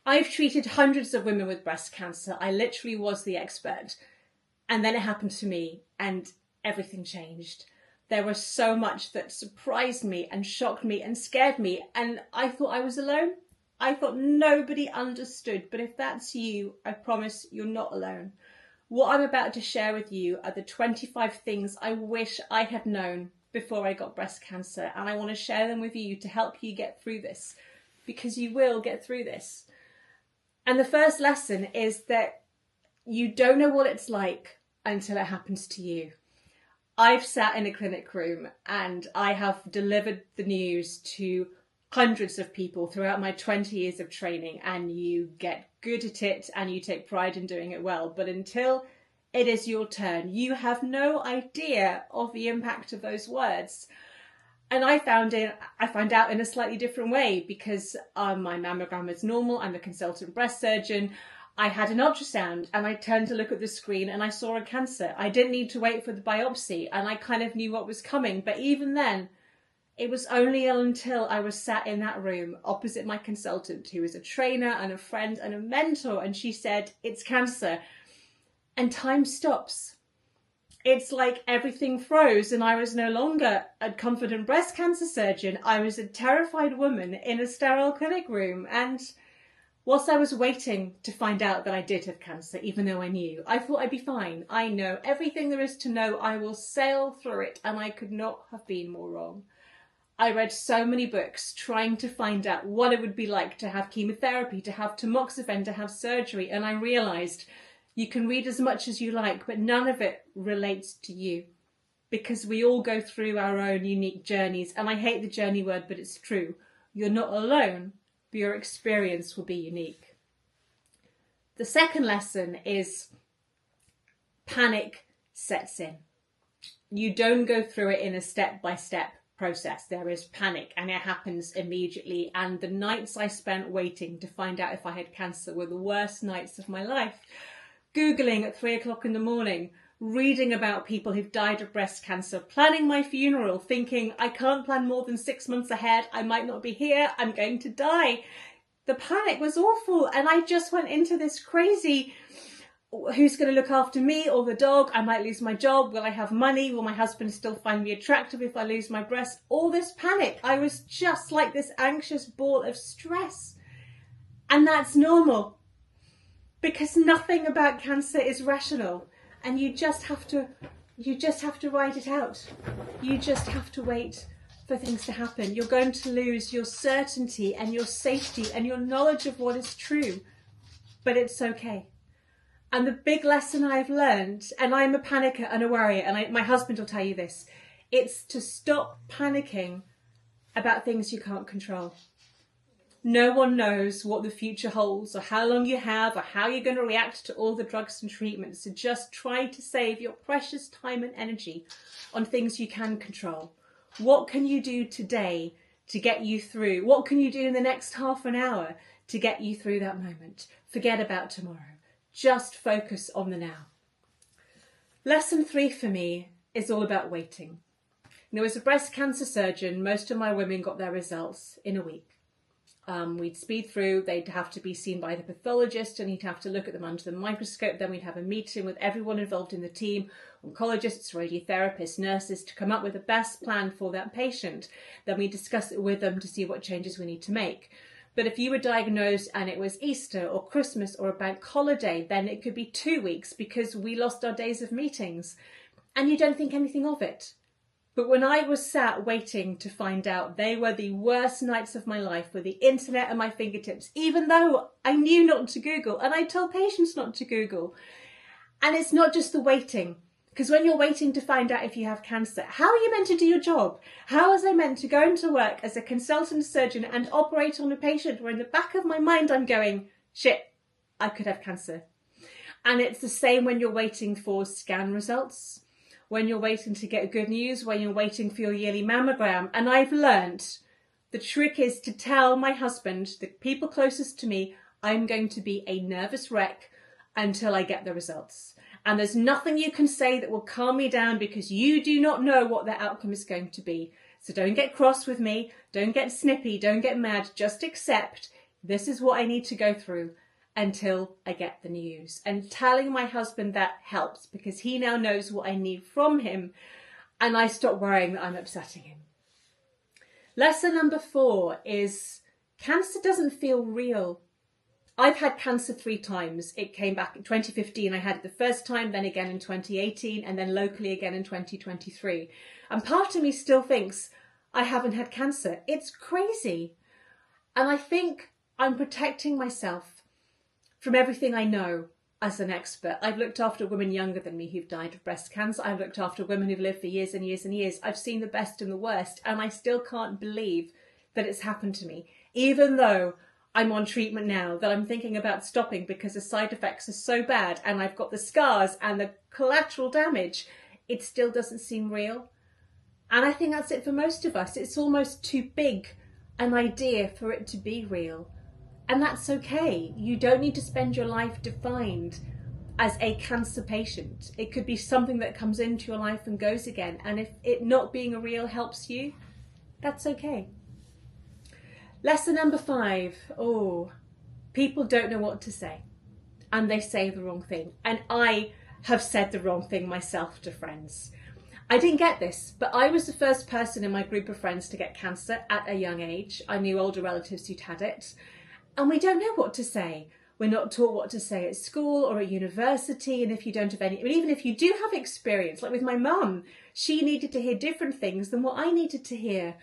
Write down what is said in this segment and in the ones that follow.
I've treated hundreds of women with breast cancer. I literally was the expert. And then it happened to me and everything changed. There was so much that surprised me and shocked me and scared me. And I thought I was alone. I thought nobody understood. But if that's you, I promise you're not alone. What I'm about to share with you are the 25 things I wish I had known before I got breast cancer. And I want to share them with you to help you get through this, because you will get through this. And the first lesson is that you don't know what it's like until it happens to you. I've sat in a clinic room and I have delivered the news to hundreds of people throughout my 20 years of training, and you get good at it and you take pride in doing it well. But until it is your turn, you have no idea of the impact of those words. And I found out in a slightly different way, because my mammogram is normal. I'm a consultant breast surgeon. I had an ultrasound and I turned to look at the screen and I saw a cancer. I didn't need to wait for the biopsy and I kind of knew what was coming. But even then, it was only until I was sat in that room opposite my consultant, who is a trainer and a friend and a mentor, and she said, "It's cancer." And time stops. It's like everything froze, and I was no longer a confident breast cancer surgeon. I was a terrified woman in a sterile clinic room. And whilst I was waiting to find out that I did have cancer, even though I knew, I thought I'd be fine. I know everything there is to know. I will sail through it, and I could not have been more wrong. I read so many books trying to find out what it would be like to have chemotherapy, to have Tamoxifen, to have surgery, and I realised you can read as much as you like, but none of it relates to you, because we all go through our own unique journeys. And I hate the journey word, but it's true. You're not alone, but your experience will be unique. The second lesson is panic sets in. You don't go through it in a step-by-step process. There is panic and it happens immediately. And the nights I spent waiting to find out if I had cancer were the worst nights of my life. Googling at 3 o'clock in the morning, reading about people who've died of breast cancer, planning my funeral, thinking I can't plan more than 6 months ahead. I might not be here. I'm going to die. The panic was awful. And I just went into this crazy, who's going to look after me or the dog? I might lose my job. Will I have money? Will my husband still find me attractive if I lose my breast? All this panic. I was just like this anxious ball of stress. And that's normal, because nothing about cancer is rational, and you just have to ride it out. You just have to wait for things to happen. You're going to lose your certainty and your safety and your knowledge of what is true, but it's okay. And the big lesson I've learned, and I'm a panicker and a worrier, and my husband will tell you this, it's to stop panicking about things you can't control. No one knows what the future holds, or how long you have, or how you're going to react to all the drugs and treatments. So just try to save your precious time and energy on things you can control. What can you do today to get you through? What can you do in the next half an hour to get you through that moment? Forget about tomorrow. Just focus on the now. Lesson 3 for me is all about waiting. Now, as a breast cancer surgeon, most of my women got their results in a week. We'd speed through, they'd have to be seen by the pathologist and he'd have to look at them under the microscope. Then we'd have a meeting with everyone involved in the team, oncologists, radiotherapists, nurses, to come up with the best plan for that patient. Then we discuss it with them to see what changes we need to make. But if you were diagnosed and it was Easter or Christmas or a bank holiday, then it could be 2 weeks, because we lost our days of meetings and you don't think anything of it. But when I was sat waiting to find out, they were the worst nights of my life, with the internet at my fingertips, even though I knew not to Google, and I told patients not to Google. And it's not just the waiting, because when you're waiting to find out if you have cancer, how are you meant to do your job? How was I meant to go into work as a consultant surgeon and operate on a patient where in the back of my mind I'm going, shit, I could have cancer? And it's the same when you're waiting for scan results, when you're waiting to get good news, when you're waiting for your yearly mammogram. And I've learnt the trick is to tell my husband, the people closest to me, I'm going to be a nervous wreck until I get the results. And there's nothing you can say that will calm me down, because you do not know what the outcome is going to be. So don't get cross with me, don't get snippy, don't get mad, just accept This is what I need to go through until I get the news. And telling my husband that helps, because he now knows what I need from him, and I stop worrying that I'm upsetting him. Lesson number 4 is cancer doesn't feel real. I've had cancer 3 times. It came back in 2015. I had it the first time, then again in 2018, and then locally again in 2023. And part of me still thinks I haven't had cancer. It's crazy. And I think I'm protecting myself from everything I know as an expert. I've looked after women younger than me who've died of breast cancer. I've looked after women who've lived for years and years and years. I've seen the best and the worst, and I still can't believe that it's happened to me, even though I'm on treatment now that I'm thinking about stopping because the side effects are so bad and I've got the scars and the collateral damage. It still doesn't seem real. And I think that's it for most of us. It's almost too big an idea for it to be real. And that's okay. You don't need to spend your life defined as a cancer patient. It could be something that comes into your life and goes again. And if it not being a real helps you, that's okay. Lesson number 5. People don't know what to say, and they say the wrong thing. And I have said the wrong thing myself to friends. I didn't get this, but I was the first person in my group of friends to get cancer at a young age. I knew older relatives who'd had it, and we don't know what to say. We're not taught what to say at school or at university, and if you don't have any, even if you do have experience, like with my mum, she needed to hear different things than what I needed to hear.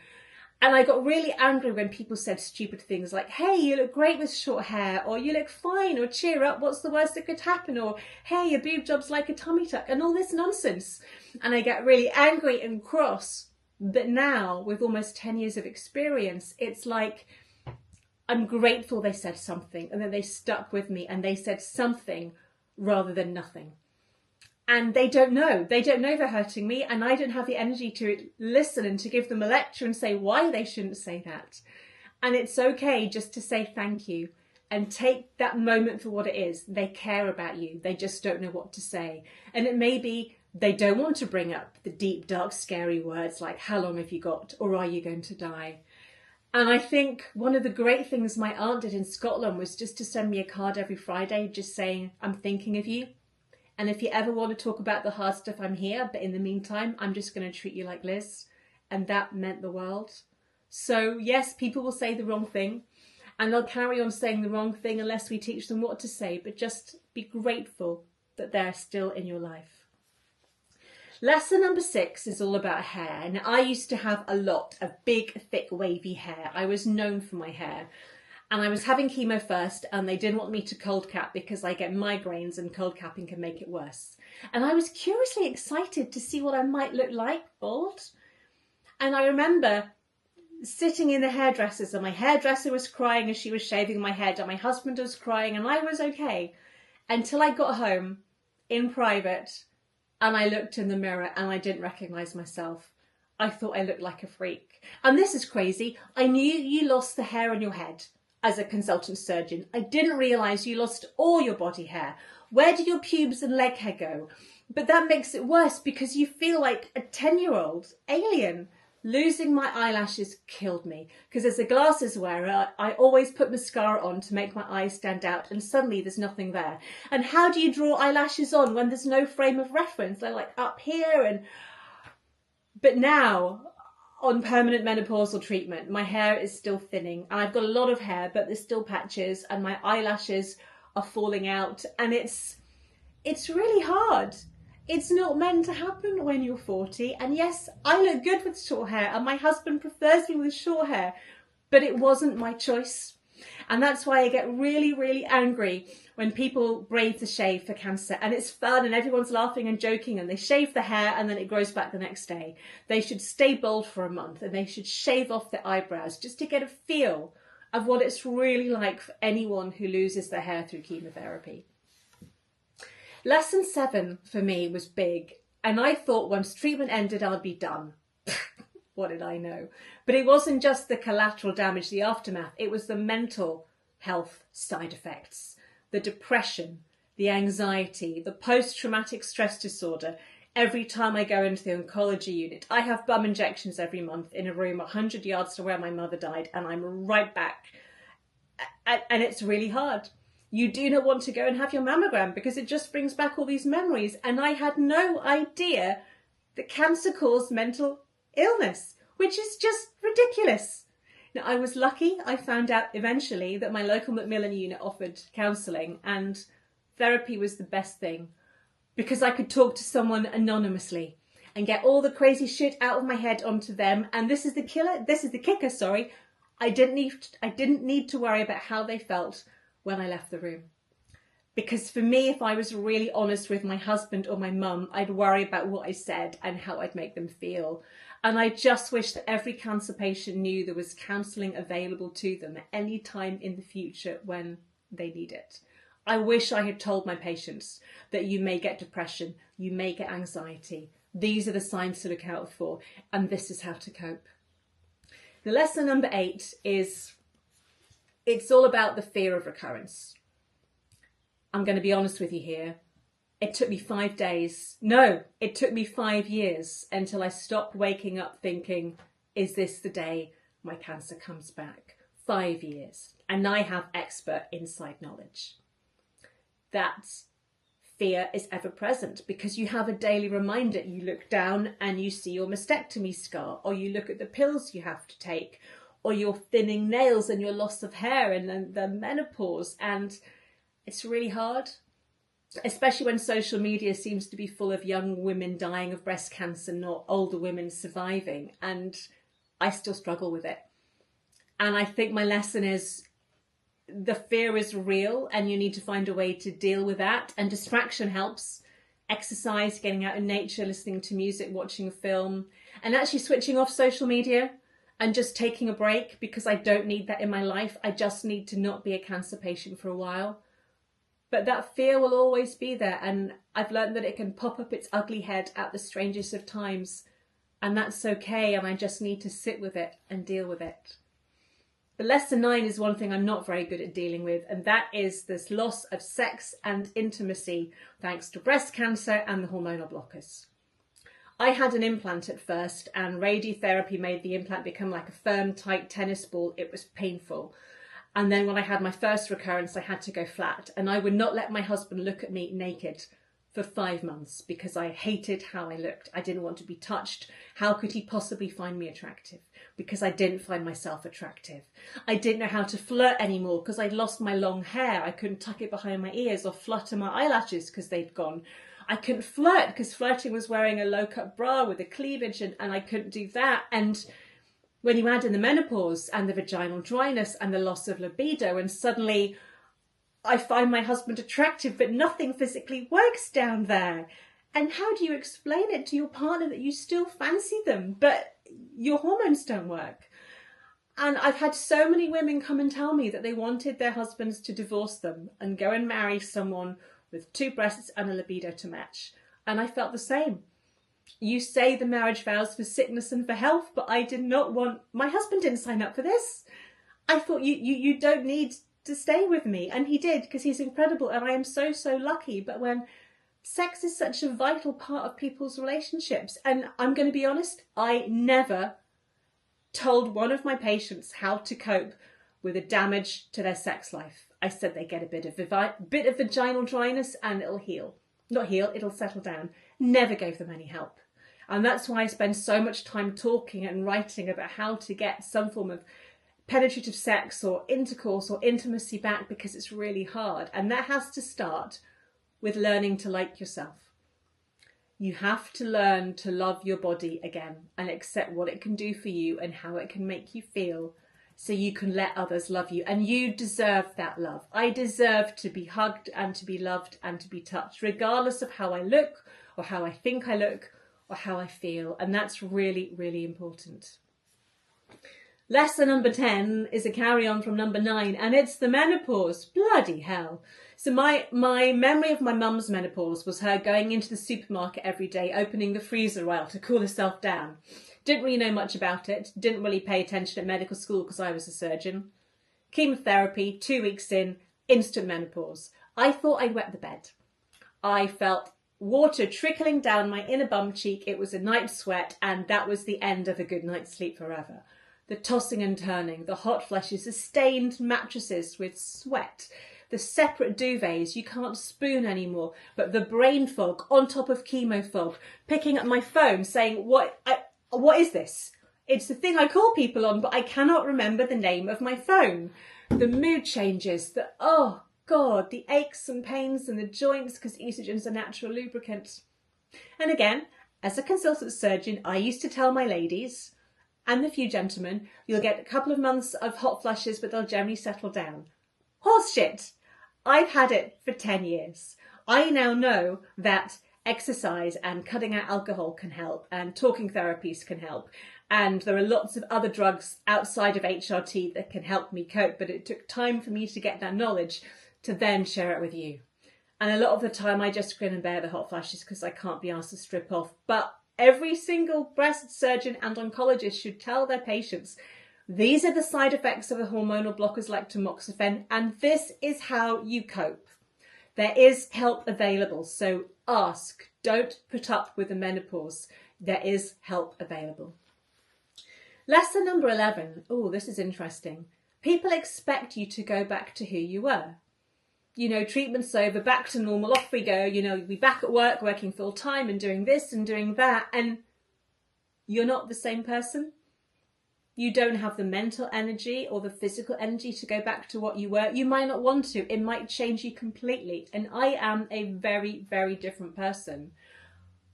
And I got really angry when people said stupid things like, hey, you look great with short hair, or you look fine, or cheer up, what's the worst that could happen, or hey, your boob job's like a tummy tuck, and all this nonsense. And I get really angry and cross. But now, with almost 10 years of experience, it's like, I'm grateful they said something, and then they stuck with me, and they said something rather than nothing. And they don't know they're hurting me, and I don't have the energy to listen and to give them a lecture and say why they shouldn't say that. And it's okay just to say thank you and take that moment for what it is. They care about you. They just don't know what to say. And it may be they don't want to bring up the deep, dark, scary words like, how long have you got? Or are you going to die? And I think one of the great things my aunt did in Scotland was just to send me a card every Friday, just saying, I'm thinking of you. And if you ever want to talk about the hard stuff, I'm here. But in the meantime, I'm just going to treat you like Liz. And that meant the world. So yes, people will say the wrong thing. And they'll carry on saying the wrong thing unless we teach them what to say. But just be grateful that they're still in your life. Lesson number 6 is all about hair. Now, I used to have a lot of big, thick, wavy hair. I was known for my hair. And I was having chemo first, and they didn't want me to cold cap because I get migraines and cold capping can make it worse. And I was curiously excited to see what I might look like bald. And I remember sitting in the hairdressers, and my hairdresser was crying as she was shaving my head, and my husband was crying, and I was okay. Until I got home in private, and I looked in the mirror, and I didn't recognise myself. I thought I looked like a freak. And this is crazy. I knew you lost the hair on your head as a consultant surgeon. I didn't realise you lost all your body hair. Where did your pubes and leg hair go? But that makes it worse because you feel like a 10-year-old alien. Losing my eyelashes killed me because as a glasses wearer, I always put mascara on to make my eyes stand out, and suddenly there's nothing there. And how do you draw eyelashes on when there's no frame of reference? They're like up here. But now, on permanent menopausal treatment, my hair is still thinning, and I've got a lot of hair, but there's still patches, and my eyelashes are falling out, and it's really hard. It's not meant to happen when you're 40, and yes, I look good with short hair, and my husband prefers me with short hair, but it wasn't my choice. And that's why I get really, really angry when people brave the shave for cancer, and it's fun and everyone's laughing and joking, and they shave the hair and then it grows back the next day. They should stay bald for a month, and they should shave off their eyebrows just to get a feel of what it's really like for anyone who loses their hair through chemotherapy. Lesson 7 for me was big, and I thought once treatment ended I'd be done. What did I know? But it wasn't just the collateral damage, the aftermath, it was the mental health side effects. The depression, the anxiety, the post-traumatic stress disorder. Every time I go into the oncology unit, I have bum injections every month in a room 100 yards to where my mother died, and I'm right back. And it's really hard. You do not want to go and have your mammogram because it just brings back all these memories. And I had no idea that cancer caused mental illness, which is just ridiculous. Now, I was lucky. I found out eventually that my local Macmillan unit offered counselling, and therapy was the best thing because I could talk to someone anonymously and get all the crazy shit out of my head onto them. And this is the kicker, sorry. I didn't need to worry about how they felt when I left the room. Because for me, if I was really honest with my husband or my mum, I'd worry about what I said and how I'd make them feel. And I just wish that every cancer patient knew there was counselling available to them at any time in the future when they need it. I wish I had told my patients that you may get depression, you may get anxiety. These are the signs to look out for, and this is how to cope. The lesson number 8 is it's all about the fear of recurrence. I'm going to be honest with you here. It took me 5 days. No, it took me 5 years until I stopped waking up thinking, is this the day my cancer comes back? 5 years. And I have expert inside knowledge. That fear is ever present because you have a daily reminder. You look down and you see your mastectomy scar, or you look at the pills you have to take, or your thinning nails and your loss of hair and then the menopause. And it's really hard, especially when social media seems to be full of young women dying of breast cancer, not older women surviving. And I still struggle with it. And I think my lesson is the fear is real and you need to find a way to deal with that. And distraction helps. Exercise, getting out in nature, listening to music, watching a film, and actually switching off social media and just taking a break, because I don't need that in my life. I just need to not be a cancer patient for a while. But that fear will always be there, and I've learned that it can pop up its ugly head at the strangest of times, and that's okay, and I just need to sit with it and deal with it. But lesson 9 is one thing I'm not very good at dealing with, and that is this loss of sex and intimacy thanks to breast cancer and the hormonal blockers. I had an implant at first, and radiotherapy made the implant become like a firm, tight tennis ball. It was painful. And then when I had my first recurrence, I had to go flat, and I would not let my husband look at me naked for 5 months because I hated how I looked. I didn't want to be touched. How could he possibly find me attractive? Because I didn't find myself attractive. I didn't know how to flirt anymore because I'd lost my long hair. I couldn't tuck it behind my ears or flutter my eyelashes because they'd gone. I couldn't flirt because flirting was wearing a low-cut bra with a cleavage, and I couldn't do that. And when you add in the menopause and the vaginal dryness and the loss of libido, and suddenly I find my husband attractive, but nothing physically works down there. And how do you explain it to your partner that you still fancy them, but your hormones don't work? And I've had so many women come and tell me that they wanted their husbands to divorce them and go and marry someone with 2 breasts and a libido to match. And I felt the same. You say the marriage vows for sickness and for health, but I did not want, my husband didn't sign up for this. I thought you don't need to stay with me, and he did, because he's incredible and I am so lucky. But when sex is such a vital part of people's relationships, and I'm going to be honest, I never told one of my patients how to cope with a damage to their sex life. I said they get a bit of vaginal dryness and it'll heal. Not heal, it'll settle down. Never gave them any help. And that's why I spend so much time talking and writing about how to get some form of penetrative sex or intercourse or intimacy back, because it's really hard. And that has to start with learning to like yourself. You have to learn to love your body again and accept what it can do for you and how it can make you feel, so you can let others love you. And you deserve that love. I deserve to be hugged and to be loved and to be touched, regardless of how I look or how I think I look or how I feel. And that's really, really important. Lesson number 10 is a carry on from number 9, and it's the menopause. Bloody hell. So my memory of my mum's menopause was her going into the supermarket every day, opening the freezer aisle to cool herself down. Didn't really know much about it. Didn't really pay attention at medical school because I was a surgeon. Chemotherapy, 2 weeks in, instant menopause. I thought I'd wet the bed. I felt water trickling down my inner bum cheek. It was a night sweat, and that was the end of a good night's sleep forever. the tossing and turning, the hot flushes, the stained mattresses with sweat, the separate duvets, you can't spoon anymore, but the brain fog on top of chemo fog, picking up my phone saying, what is this? It's the thing I call people on, but I cannot remember the name of my phone. The mood changes, oh God, the aches and pains and the joints, because estrogen's a natural lubricant. And again, as a consultant surgeon, I used to tell my ladies and the few gentlemen, you'll get a couple of months of hot flushes, but they'll generally settle down. Horse shit. I've had it for 10 years. I now know that exercise and cutting out alcohol can help, and talking therapies can help. And there are lots of other drugs outside of HRT that can help me cope, but it took time for me to get that knowledge to then share it with you. And a lot of the time I just grin and bear the hot flashes because I can't be asked to strip off. But every single breast surgeon and oncologist should tell their patients, these are the side effects of the hormonal blockers like Tamoxifen, and this is how you cope. There is help available, so ask. Don't put up with the menopause. There is help available. Lesson number 11. Oh, this is interesting. People expect you to go back to who you were. You know, treatment's over, back to normal, off we go. You know, you'll be back at work, working full time and doing this and doing that, and you're not the same person. You don't have the mental energy or the physical energy to go back to what you were. You might not want to. It might change you completely. And I am a very, very different person.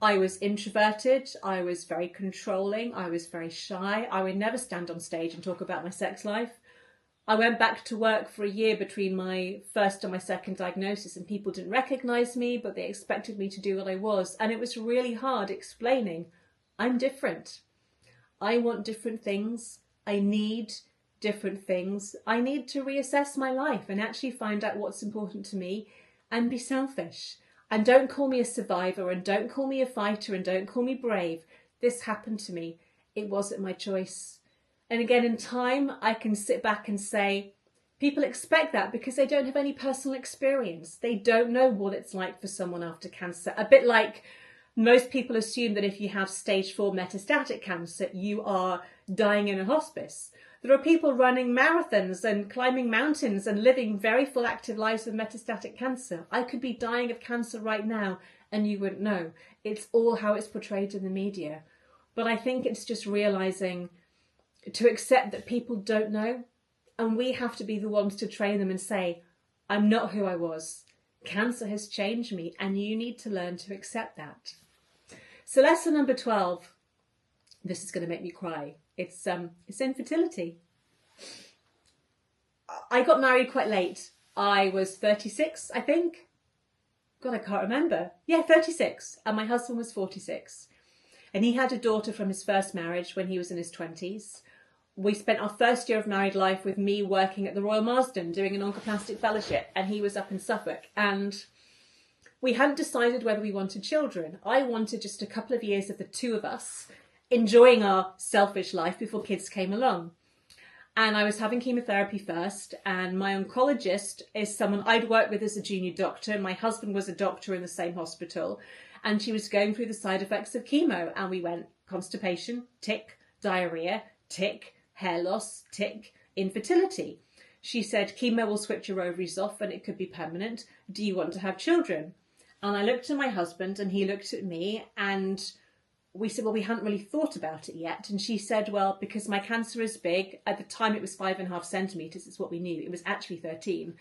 I was introverted. I was very controlling. I was very shy. I would never stand on stage and talk about my sex life. I went back to work for a year between my first and my second diagnosis, and people didn't recognise me, but they expected me to do what I was. And it was really hard explaining, I'm different. I want different things. I need different things. I need to reassess my life and actually find out what's important to me and be selfish. And don't call me a survivor, and don't call me a fighter, and don't call me brave. This happened to me. It wasn't my choice. And again, in time, I can sit back and say, people expect that because they don't have any personal experience. They don't know what it's like for someone after cancer. A bit like most people assume that if you have stage 4 metastatic cancer, you are dying in a hospice. There are people running marathons and climbing mountains and living very full active lives with metastatic cancer. I could be dying of cancer right now and you wouldn't know. It's all how it's portrayed in the media. But I think it's just realising to accept that people don't know, and we have to be the ones to train them and say, I'm not who I was. Cancer has changed me, and you need to learn to accept that. So lesson number 12, this is going to make me cry. It's infertility. I got married quite late. I was 36, I think. God, I can't remember. Yeah, 36. And my husband was 46. And he had a daughter from his first marriage when he was in his 20s. We spent our first year of married life with me working at the Royal Marsden doing an oncoplastic fellowship, and he was up in Suffolk. And we hadn't decided whether we wanted children. I wanted just a couple of years of the two of us enjoying our selfish life before kids came along. And I was having chemotherapy first, and my oncologist is someone I'd worked with as a junior doctor. My husband was a doctor in the same hospital, and she was going through the side effects of chemo, and we went constipation, tick, diarrhea, tick, hair loss, tick, infertility. She said, chemo will switch your ovaries off and it could be permanent. Do you want to have children? And I looked at my husband and he looked at me, and we said, well, we hadn't really thought about it yet. And she said, well, because my cancer is big, at the time it was 5.5 centimetres, it's what we knew. It was actually 13.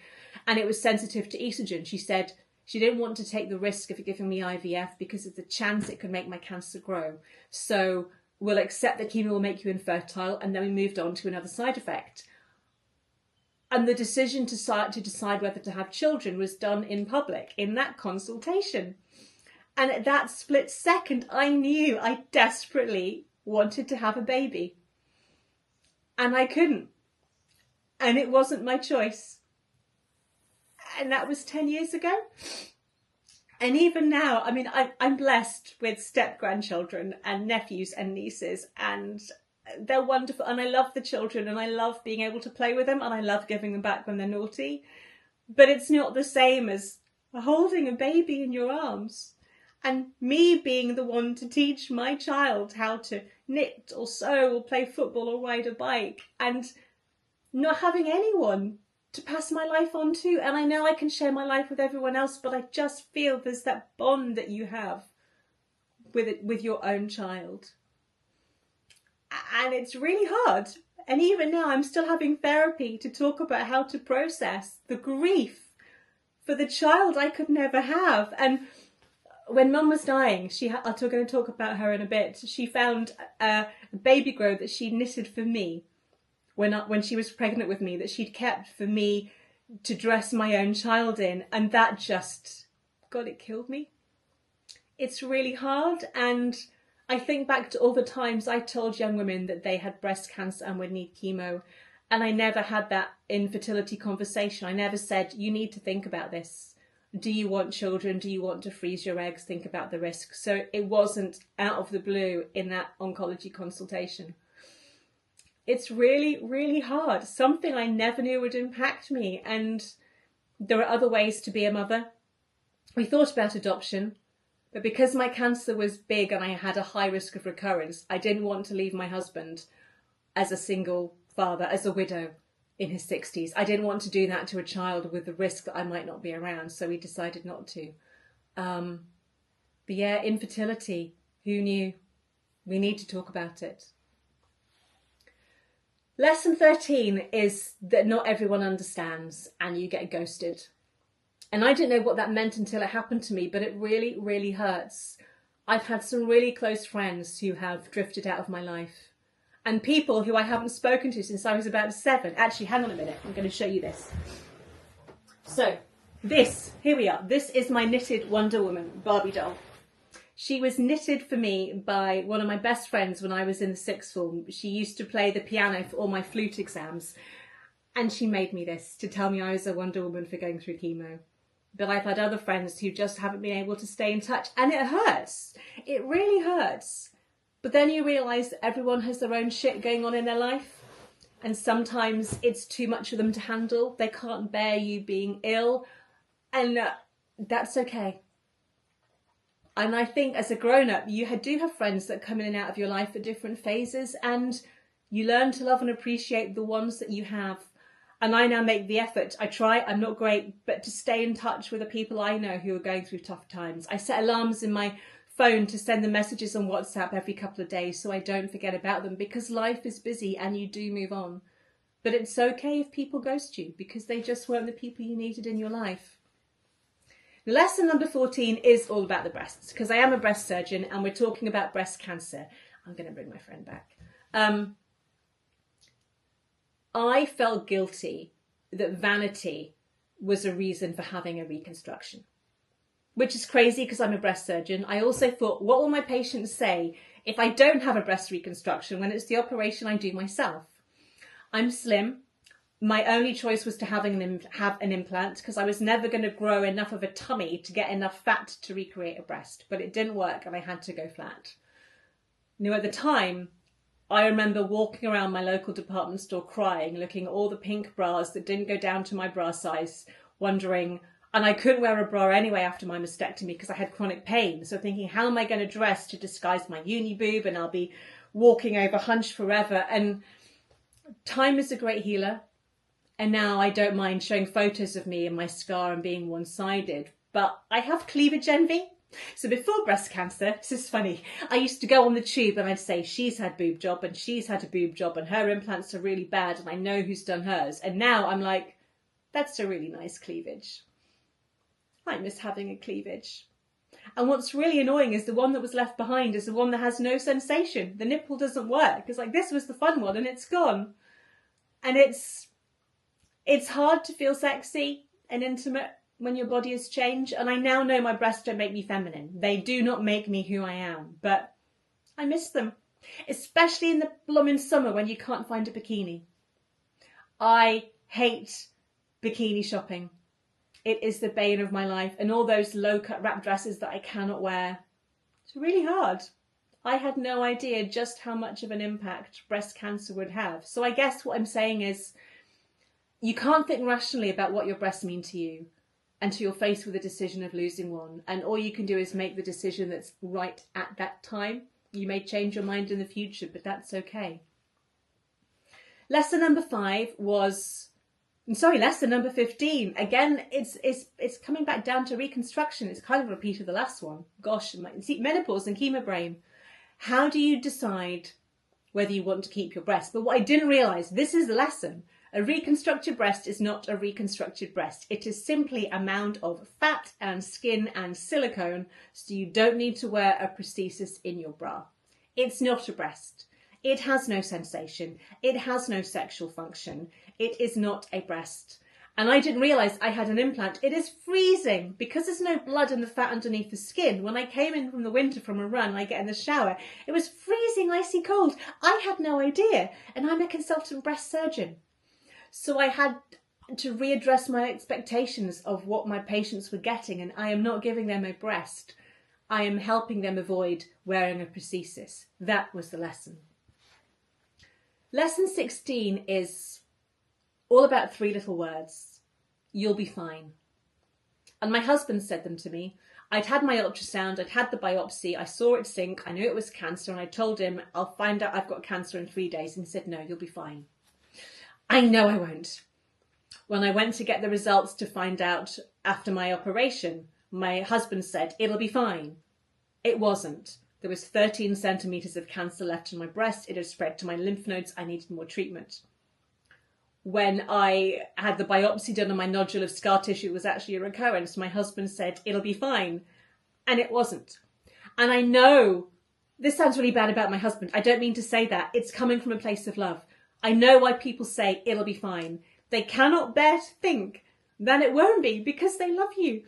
And it was sensitive to estrogen. She said she didn't want to take the risk of giving me IVF because of the chance it could make my cancer grow. So we'll accept that chemo will make you infertile. And then we moved on to another side effect. And the decision to decide whether to have children was done in public, in that consultation. And at that split second, I knew I desperately wanted to have a baby. And I couldn't. And it wasn't my choice. And that was 10 years ago. And even now, I mean, I'm blessed with step-grandchildren and nephews and nieces, and they're wonderful. And I love the children, and I love being able to play with them, and I love giving them back when they're naughty. But it's not the same as holding a baby in your arms. And me being the one to teach my child how to knit or sew or play football or ride a bike, and not having anyone to pass my life on to. And I know I can share my life with everyone else, but I just feel there's that bond that you have with your own child. And it's really hard. And even now I'm still having therapy to talk about how to process the grief for the child I could never have. And when Mum was dying, I'm going to talk about her in a bit. She found a baby grow that she knitted for me when she was pregnant with me, that she'd kept for me to dress my own child in. And that just, God, it killed me. It's really hard. And I think back to all the times I told young women that they had breast cancer and would need chemo. And I never had that infertility conversation. I never said, you need to think about this. Do you want children? Do you want to freeze your eggs? Think about the risks. So it wasn't out of the blue in that oncology consultation. It's really, really hard. Something I never knew would impact me. And there are other ways to be a mother. We thought about adoption, but because my cancer was big and I had a high risk of recurrence, I didn't want to leave my husband as a single father, as a widow in his 60s. I didn't want to do that to a child with the risk that I might not be around, so we decided not to. But yeah, infertility, who knew? We need to talk about it. Lesson 13 is that not everyone understands and you get ghosted. And I didn't know what that meant until it happened to me, but it really, really hurts. I've had some really close friends who have drifted out of my life, and people who I haven't spoken to since I was about 7. Actually, hang on a minute, I'm going to show you this. So, here we are. This is my knitted Wonder Woman Barbie doll. She was knitted for me by one of my best friends when I was in the 6th form. She used to play the piano for all my flute exams. And she made me this to tell me I was a Wonder Woman for going through chemo. But I've had other friends who just haven't been able to stay in touch. And it hurts. It really hurts. But then you realise that everyone has their own shit going on in their life. And sometimes it's too much for them to handle. They can't bear you being ill. And that's okay. And I think as a grown-up, you do have friends that come in and out of your life at different phases, and you learn to love and appreciate the ones that you have. And I now make the effort. I try, I'm not great, but to stay in touch with the people I know who are going through tough times. I set alarms in my phone to send them messages on WhatsApp every couple of days so I don't forget about them, because life is busy and you do move on. But it's okay if people ghost you because they just weren't the people you needed in your life. Lesson number 14 is all about the breasts, because I am a breast surgeon and we're talking about breast cancer. I'm going to bring my friend back. I felt guilty that vanity was a reason for having a reconstruction, which is crazy because I'm a breast surgeon. I also thought, what will my patients say if I don't have a breast reconstruction when it's the operation I do myself? I'm slim. My only choice was to have an implant because I was never going to grow enough of a tummy to get enough fat to recreate a breast. But it didn't work and I had to go flat. At the time, I remember walking around my local department store crying, looking at all the pink bras that didn't go down to my bra size, wondering, and I couldn't wear a bra anyway after my mastectomy because I had chronic pain. So thinking, how am I going to dress to disguise my uni boob, and I'll be walking over hunched forever. And time is a great healer. And now I don't mind showing photos of me and my scar and being one-sided. But I have cleavage envy. So before breast cancer, this is funny, I used to go on the tube and I'd say, she's had boob job and she's had a boob job and her implants are really bad and I know who's done hers. And now I'm like, that's a really nice cleavage. I miss having a cleavage. And what's really annoying is the one that was left behind is the one that has no sensation. The nipple doesn't work. It's like, this was the fun one and it's gone. And it's hard to feel sexy and intimate when your body has changed. And I now know my breasts don't make me feminine. They do not make me who I am, but I miss them, especially in the blooming summer when you can't find a bikini. I hate bikini shopping. It is the bane of my life, and all those low-cut wrap dresses that I cannot wear. It's really hard. I had no idea just how much of an impact breast cancer would have. So I guess what I'm saying is, you can't think rationally about what your breasts mean to you. until you're faced with the decision of losing one. And all you can do is make the decision that's right at that time. You may change your mind in the future, but that's okay. Lesson number 15. Again, it's coming back down to reconstruction. It's kind of a repeat of the last one. Gosh, see, menopause and chemo brain. How do you decide whether you want to keep your breast? But what I didn't realise, this is the lesson. A reconstructed breast is not a reconstructed breast. It is simply a mound of fat and skin and silicone, so you don't need to wear a prosthesis in your bra. It's not a breast. It has no sensation. It has no sexual function. It is not a breast. And I didn't realise I had an implant. It is freezing because there's no blood in the fat underneath the skin. When I came in from the winter from a run, I get in the shower, it was freezing, icy cold. I had no idea. And I'm a consultant breast surgeon. So I had to readdress my expectations of what my patients were getting, and I am not giving them a breast. I am helping them avoid wearing a prosthesis. That was the lesson. Lesson 16 is all about 3 little words. You'll be fine. And my husband said them to me. I'd had my ultrasound, I'd had the biopsy, I saw it sink, I knew it was cancer, and I told him, I'll find out I've got cancer in 3 days. And he said, no, you'll be fine. I know I won't. When I went to get the results to find out after my operation, my husband said, it'll be fine. It wasn't. There was 13 centimetres of cancer left in my breast. It had spread to my lymph nodes. I needed more treatment. When I had the biopsy done on my nodule of scar tissue, it was actually a recurrence. My husband said, it'll be fine. And it wasn't. And I know this sounds really bad about my husband. I don't mean to say that. It's coming from a place of love. I know why people say it'll be fine. They cannot bear to think that it won't be because they love you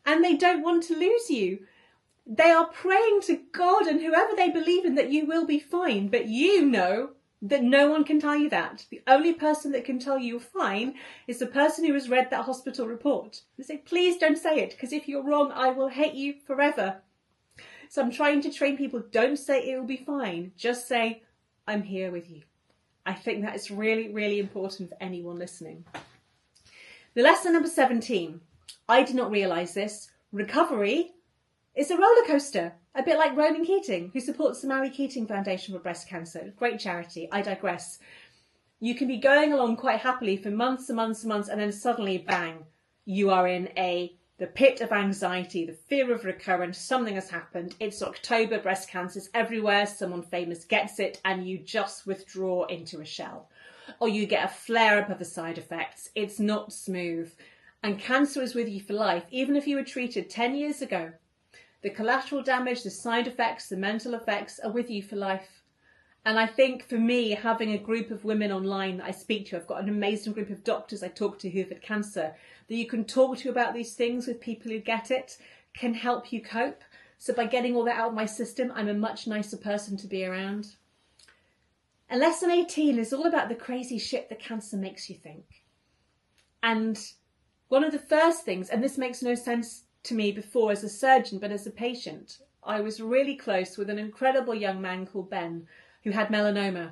and they don't want to lose you. They are praying to God and whoever they believe in that you will be fine. But you know that no one can tell you that. The only person that can tell you you're fine is the person who has read that hospital report. They say, please don't say it, because if you're wrong, I will hate you forever. So I'm trying to train people, don't say it will be fine. Just say, I'm here with you. I think that is really, really important for anyone listening. The lesson number 17. I did not realise this. Recovery is a roller coaster, a bit like Ronan Keating, who supports the Marie Keating Foundation for Breast Cancer. Great charity. I digress. You can be going along quite happily for months and months and months, and then suddenly, bang, you are in the pit of anxiety, the fear of recurrence. Something has happened. It's October, breast cancer's everywhere. Someone famous gets it, and you just withdraw into a shell. Or you get a flare-up of the side effects. It's not smooth. And cancer is with you for life, even if you were treated 10 years ago. The collateral damage, the side effects, the mental effects are with you for life. And I think for me, having a group of women online that I speak to, I've got an amazing group of doctors I talk to who've had cancer, that you can talk to about these things with people who get it, can help you cope. So by getting all that out of my system, I'm a much nicer person to be around. And lesson 18 is all about the crazy shit that cancer makes you think. And one of the first things, and this makes no sense to me before as a surgeon, but as a patient, I was really close with an incredible young man called Ben who had melanoma,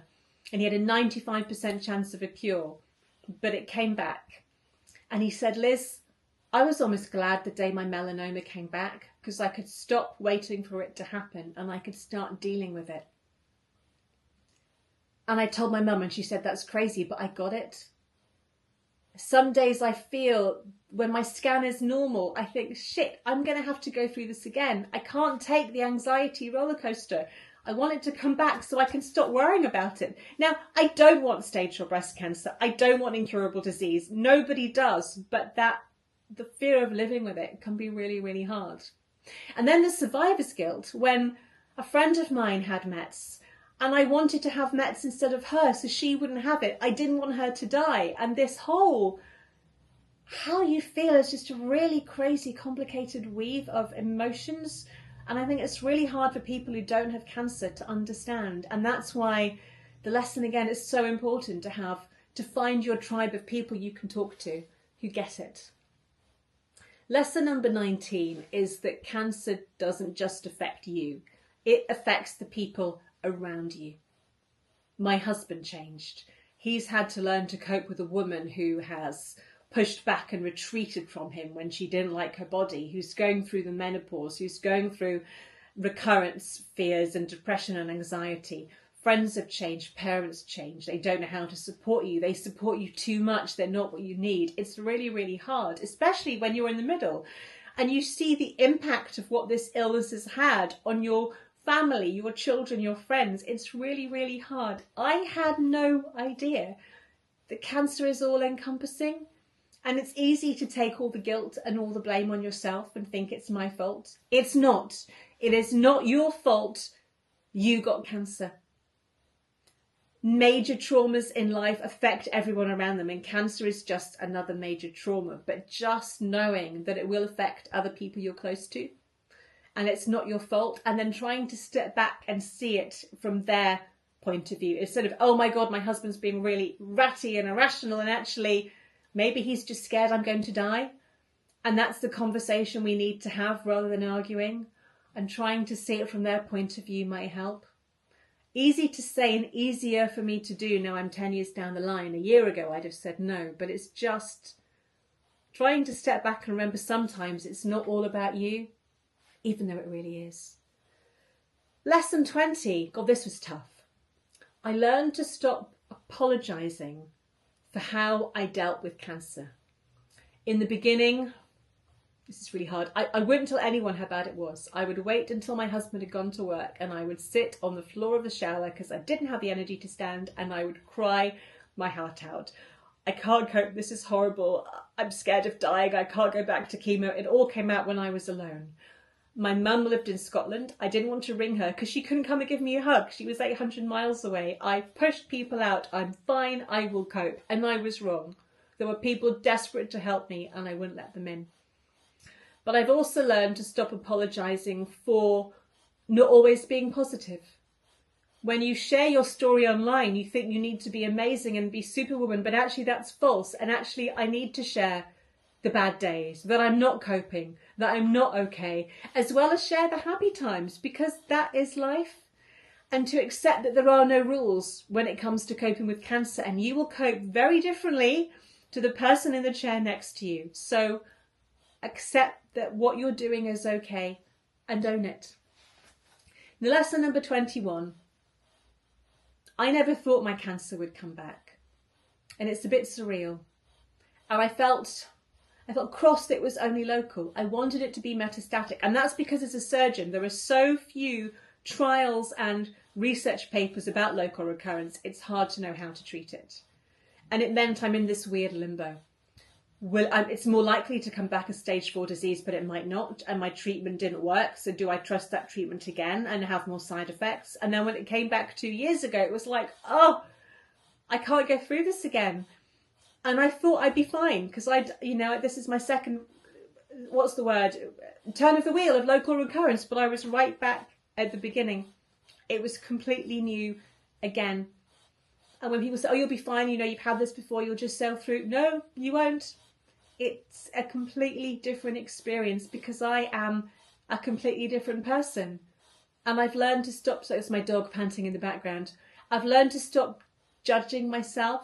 and he had a 95% chance of a cure, but it came back. And he said, Liz, I was almost glad the day my melanoma came back because I could stop waiting for it to happen and I could start dealing with it. And I told my mum, and she said, that's crazy, but I got it. Some days I feel when my scan is normal, I think, shit, I'm going to have to go through this again. I can't take the anxiety roller coaster. I want it to come back so I can stop worrying about it. Now, I don't want stage 4 breast cancer. I don't want incurable disease. Nobody does. But the fear of living with it can be really, really hard. And then the survivor's guilt. When a friend of mine had METS, and I wanted to have METS instead of her so she wouldn't have it. I didn't want her to die. And this whole how you feel is just a really crazy, complicated weave of emotions. And I think it's really hard for people who don't have cancer to understand. And that's why the lesson, again, is so important to find your tribe of people you can talk to who get it. Lesson number 19 is that cancer doesn't just affect you. It affects the people around you. My husband changed. He's had to learn to cope with a woman who has pushed back and retreated from him when she didn't like her body, who's going through the menopause, who's going through recurrence fears and depression and anxiety. Friends have changed, parents changed, they don't know how to support you, they support you too much, they're not what you need. It's really, really hard, especially when you're in the middle and you see the impact of what this illness has had on your family, your children, your friends. It's really, really hard. I had no idea that cancer is all encompassing, and it's easy to take all the guilt and all the blame on yourself and think it's my fault. It's not. It is not your fault you got cancer. Major traumas in life affect everyone around them, and cancer is just another major trauma. But just knowing that it will affect other people you're close to, and it's not your fault, and then trying to step back and see it from their point of view instead of, oh my God, my husband's being really ratty and irrational, and actually maybe he's just scared I'm going to die. And that's the conversation we need to have rather than arguing, and trying to see it from their point of view might help. Easy to say and easier for me to do now I'm 10 years down the line. A year ago I'd have said no, but it's just trying to step back and remember sometimes it's not all about you, even though it really is. Lesson 20. God, this was tough. I learned to stop apologising for how I dealt with cancer. In the beginning, this is really hard. I wouldn't tell anyone how bad it was. I would wait until my husband had gone to work and I would sit on the floor of the shower because I didn't have the energy to stand, and I would cry my heart out. I can't cope. This is horrible. I'm scared of dying. I can't go back to chemo. It all came out when I was alone. My mum lived in Scotland. I didn't want to ring her because she couldn't come and give me a hug. She was 800 miles away. I pushed people out. I'm fine. I will cope. And I was wrong. There were people desperate to help me and I wouldn't let them in. But I've also learned to stop apologising for not always being positive. When you share your story online, you think you need to be amazing and be superwoman, but actually that's false. And actually I need to share the bad days, that I'm not coping, that I'm not okay, as well as share the happy times, because that is life. And to accept that there are no rules when it comes to coping with cancer, and you will cope very differently to the person in the chair next to you. So accept that what you're doing is okay and own it. The lesson number 21. I never thought my cancer would come back. And it's a bit surreal. And I felt cross that it was only local. I wanted it to be metastatic. And that's because as a surgeon, there are so few trials and research papers about local recurrence. It's hard to know how to treat it. And it meant I'm in this weird limbo. It's more likely to come back as stage 4 disease, but it might not. And my treatment didn't work. So do I trust that treatment again and have more side effects? And then when it came back 2 years ago, it was like, oh, I can't go through this again. And I thought I'd be fine because this is my second, turn of the wheel of local recurrence. But I was right back at the beginning. It was completely new again. And when people say, oh, you'll be fine, you've had this before, you'll just sail through. No, you won't. It's a completely different experience because I am a completely different person. And I've learned to stop, so it's my dog panting in the background. I've learned to stop judging myself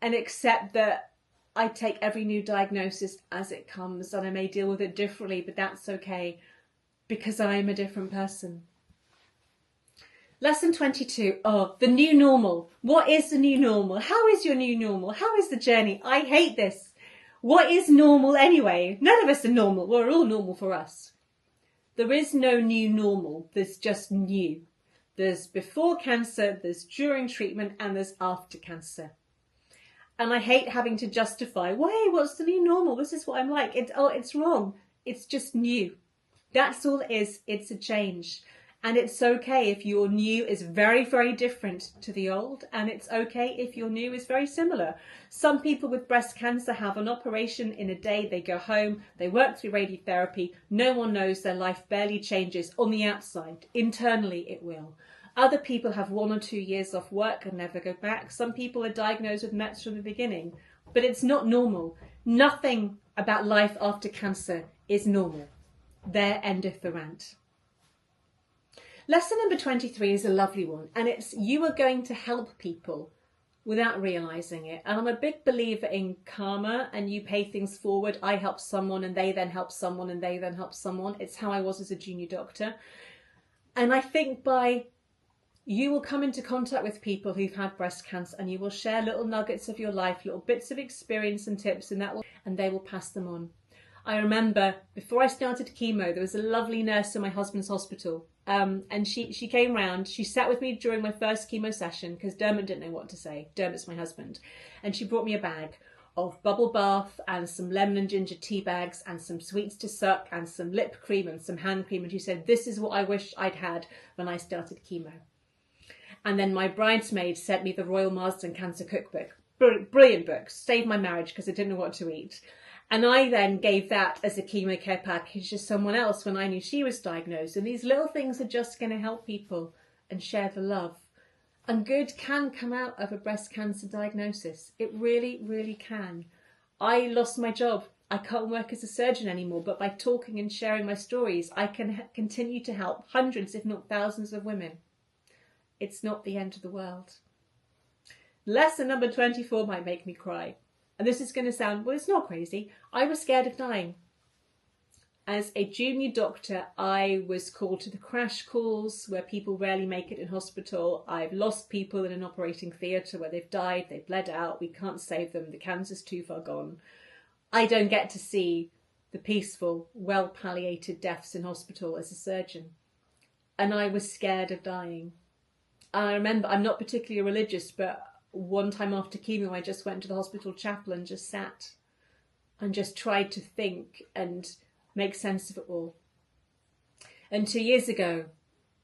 and accept that I take every new diagnosis as it comes, and I may deal with it differently, but that's okay because I am a different person. Lesson 22. Oh, the new normal. What is the new normal? How is your new normal? How is the journey? I hate this. What is normal anyway? None of us are normal. We're all normal for us. There is no new normal. There's just new. There's before cancer, there's during treatment, and there's after cancer. And I hate having to justify, why, what's the new normal? This is what I'm like. It's wrong. It's just new. That's all it is. It's a change. And it's okay if your new is very, very different to the old. And it's okay if your new is very similar. Some people with breast cancer have an operation in a day. They go home. They work through radiotherapy. No one knows. Their life barely changes on the outside. Internally, it will. Other people have 1 or 2 years off work and never go back. Some people are diagnosed with Mets from the beginning. But it's not normal. Nothing about life after cancer is normal. There endeth the rant. Lesson number 23 is a lovely one, and it's you are going to help people without realizing it. And I'm a big believer in karma, and you pay things forward. I help someone and they then help someone and they then help someone. It's how I was as a junior doctor. And I think you will come into contact with people who've had breast cancer, and you will share little nuggets of your life, little bits of experience and tips, and they will pass them on. I remember before I started chemo, there was a lovely nurse in my husband's hospital, and she came round. She sat with me during my first chemo session because Dermot didn't know what to say. Dermot's my husband. And she brought me a bag of bubble bath and some lemon and ginger tea bags and some sweets to suck and some lip cream and some hand cream. And she said, this is what I wish I'd had when I started chemo. And then my bridesmaid sent me the Royal Marsden Cancer Cookbook. Brilliant book. Saved my marriage because I didn't know what to eat. And I then gave that as a chemo care package to someone else when I knew she was diagnosed. And these little things are just going to help people and share the love. And good can come out of a breast cancer diagnosis. It really, really can. I lost my job. I can't work as a surgeon anymore, but by talking and sharing my stories, I can continue to help hundreds, if not thousands of women. It's not the end of the world. Lesson number 24 might make me cry. And this is going to sound, well, it's not crazy. I was scared of dying. As a junior doctor, I was called to the crash calls where people rarely make it in hospital. I've lost people in an operating theatre where they've died, they've bled out, we can't save them, the cancer's too far gone. I don't get to see the peaceful, well-palliated deaths in hospital as a surgeon. And I was scared of dying. I remember, I'm not particularly religious, but one time after chemo, I just went to the hospital chapel and just sat and just tried to think and make sense of it all. And 2 years ago,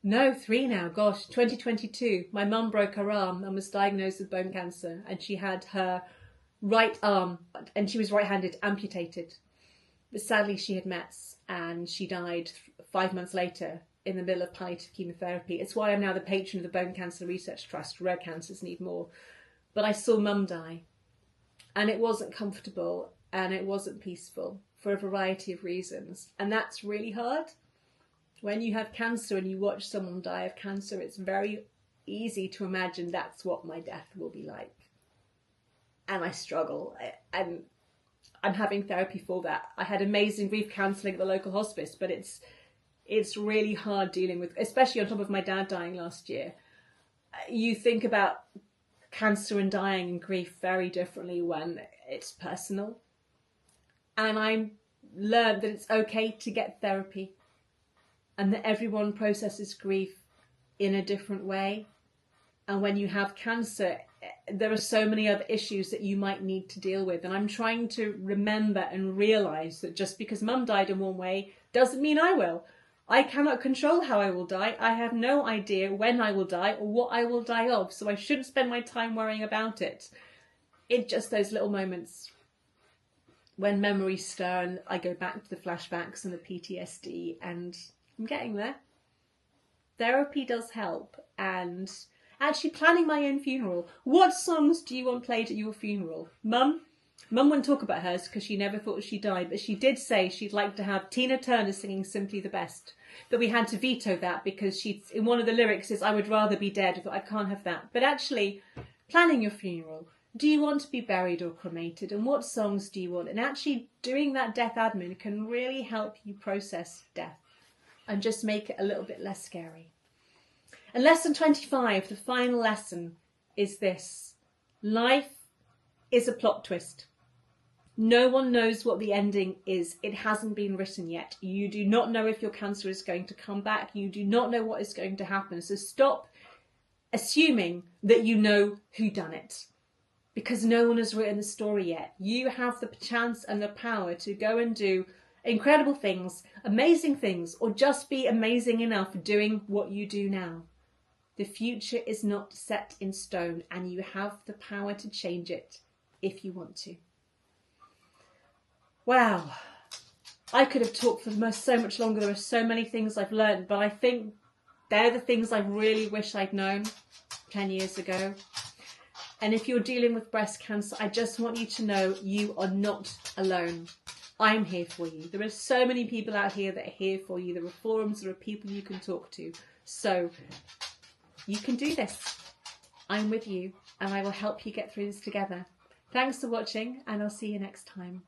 no, 3 now, gosh, 2022, my mum broke her arm and was diagnosed with bone cancer, and she had her right arm, and she was right-handed, amputated. But sadly, she had METS, and she died 5 months later in the middle of palliative chemotherapy. It's why I'm now the patron of the Bone Cancer Research Trust. Rare cancers need more. But I saw mum die, and it wasn't comfortable and it wasn't peaceful for a variety of reasons. And that's really hard. When you have cancer and you watch someone die of cancer, it's very easy to imagine that's what my death will be like. And I struggle, and I'm having therapy for that. I had amazing grief counselling at the local hospice, but it's really hard dealing with, especially on top of my dad dying last year. You think about cancer and dying and grief very differently when it's personal. And I learned that it's okay to get therapy, and that everyone processes grief in a different way. And when you have cancer, there are so many other issues that you might need to deal with. And I'm trying to remember and realise that just because mum died in one way doesn't mean I will. I cannot control how I will die. I have no idea when I will die or what I will die of, so I shouldn't spend my time worrying about it. It's just those little moments when memories stir and I go back to the flashbacks and the PTSD, and I'm getting there. Therapy does help, and actually planning my own funeral. What songs do you want played at your funeral? Mum wouldn't talk about hers because she never thought she died, but she did say she'd like to have Tina Turner singing Simply the Best. But we had to veto that because in one of the lyrics is, I would rather be dead. I thought, I can't have that. But actually, planning your funeral. Do you want to be buried or cremated? And what songs do you want? And actually doing that death admin can really help you process death and just make it a little bit less scary. And lesson 25, the final lesson, is this. Life is a plot twist. No one knows what the ending is. It hasn't been written yet. You do not know if your cancer is going to come back. You do not know what is going to happen. So stop assuming that you know who done it, because no one has written the story yet. You have the chance and the power to go and do incredible things, amazing things, or just be amazing enough doing what you do now. The future is not set in stone, and you have the power to change it if you want to. Wow, I could have talked for so much longer. There are so many things I've learned, but I think they're the things I really wish I'd known 10 years ago. And if you're dealing with breast cancer, I just want you to know you are not alone. I'm here for you. There are so many people out here that are here for you. There are forums, there are people you can talk to. So you can do this. I'm with you and I will help you get through this together. Thanks for watching, and I'll see you next time.